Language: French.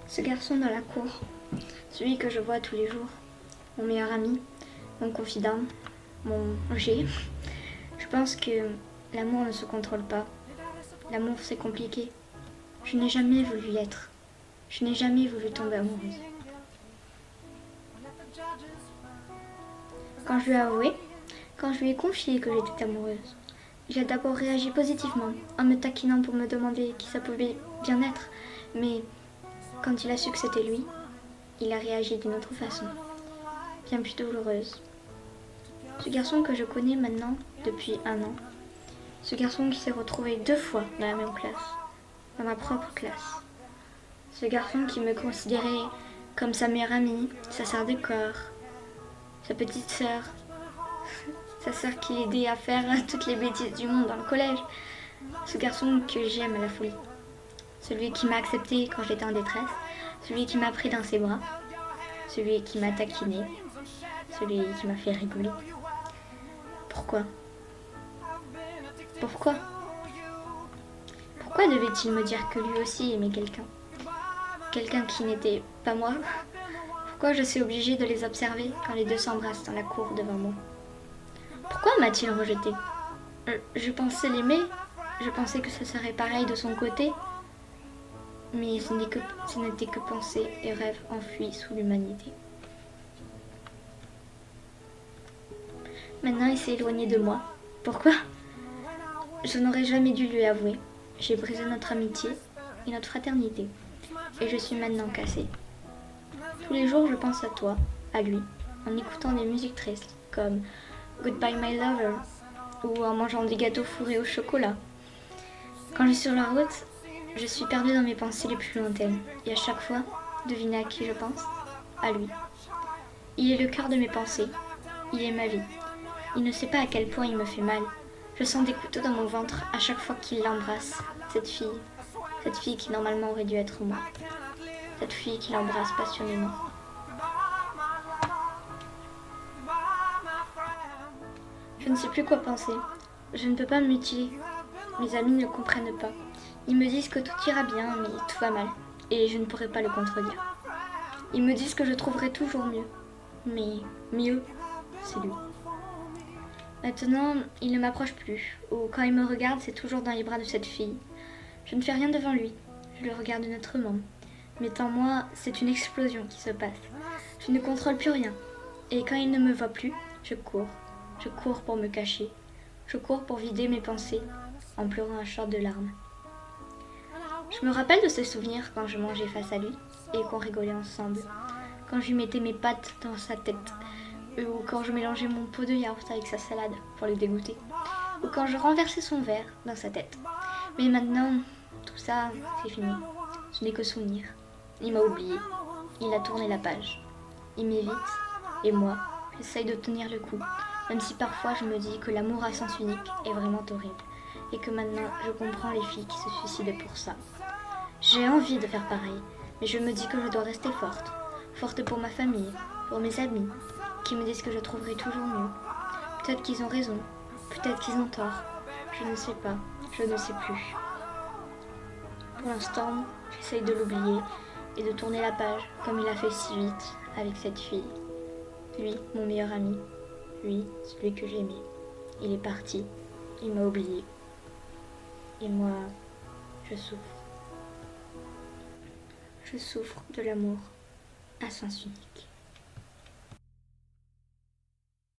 Ce garçon dans la cour, celui que je vois tous les jours, mon meilleur ami, mon confident, mon G. Je pense que l'amour ne se contrôle pas. L'amour, c'est compliqué. Je n'ai jamais voulu l'être. Je n'ai jamais voulu tomber amoureuse. Quand je lui ai avoué, quand je lui ai confié que j'étais amoureuse, il a d'abord réagi positivement, en me taquinant pour me demander qui ça pouvait bien être. Mais quand il a su que c'était lui, il a réagi d'une autre façon, bien plus douloureuse. Ce garçon que je connais maintenant depuis 1 an, ce garçon qui s'est retrouvé 2 fois dans la même classe, dans ma propre classe. Ce garçon qui me considérait comme sa meilleure amie, sa sœur de corps, sa petite sœur, sa sœur qui l'aidait à faire toutes les bêtises du monde dans le collège. Ce garçon que j'aime à la folie. Celui qui m'a accepté quand j'étais en détresse, celui qui m'a pris dans ses bras, celui qui m'a taquiné, celui qui m'a fait rigoler. Pourquoi Pourquoi Pourquoi devait-il me dire que lui aussi aimait quelqu'un? Quelqu'un qui n'était pas moi? Pourquoi je suis obligée de les observer quand les deux s'embrassent dans la cour devant moi? Pourquoi m'a-t-il rejetée? Je pensais l'aimer, je pensais que ce serait pareil de son côté, mais ce n'était que pensée et rêve enfuis sous l'humanité. Maintenant, il s'est éloigné de moi. Pourquoi? Je n'aurais jamais dû lui avouer. J'ai brisé notre amitié et notre fraternité, et je suis maintenant cassée. Tous les jours, je pense à toi, à lui, en écoutant des musiques tristes, comme Goodbye My Lover, ou en mangeant des gâteaux fourrés au chocolat. Quand je suis sur la route, je suis perdue dans mes pensées les plus lointaines, et à chaque fois, devinez à qui je pense? À lui. Il est le cœur de mes pensées, il est ma vie. Il ne sait pas à quel point il me fait mal. Je sens des couteaux dans mon ventre à chaque fois qu'il l'embrasse, cette fille qui normalement aurait dû être moi, cette fille qui l'embrasse passionnément. Je ne sais plus quoi penser. Je ne peux pas me mutiler. Mes amis ne comprennent pas. Ils me disent que tout ira bien, mais tout va mal. Et je ne pourrai pas le contredire. Ils me disent que je trouverai toujours mieux. Mais mieux, c'est lui. Maintenant, il ne m'approche plus. Ou quand il me regarde, c'est toujours dans les bras de cette fille. Je ne fais rien devant lui. Je le regarde neutrement. Mais en moi, c'est une explosion qui se passe. Je ne contrôle plus rien. Et quand il ne me voit plus, je cours. Je cours pour me cacher. Je cours pour vider mes pensées, en pleurant à chords de larmes. Je me rappelle de ce souvenir quand je mangeais face à lui et qu'on rigolait ensemble. Quand je lui mettais mes pattes dans sa tête. Ou quand je mélangeais mon pot de yaourt avec sa salade pour le dégoûter. Ou quand je renversais son verre dans sa tête. Mais maintenant, tout ça, c'est fini. Ce n'est que souvenir. Il m'a oublié. Il a tourné la page. Il m'évite. Et moi, j'essaye de tenir le coup. Même si parfois je me dis que l'amour à sens unique est vraiment horrible. Et que maintenant, je comprends les filles qui se suicident pour ça. J'ai envie de faire pareil. Mais je me dis que je dois rester forte. Forte pour ma famille, pour mes amis, qui me disent que je trouverai toujours mieux. Peut-être qu'ils ont raison. Peut-être qu'ils ont tort. Je ne sais pas. Je ne sais plus. Pour l'instant, j'essaye de l'oublier et de tourner la page comme il a fait si vite avec cette fille. Lui, mon meilleur ami. Lui, celui que j'aimais. Il est parti. Il m'a oublié. Et moi, je souffre. Je souffre de l'amour à sens unique.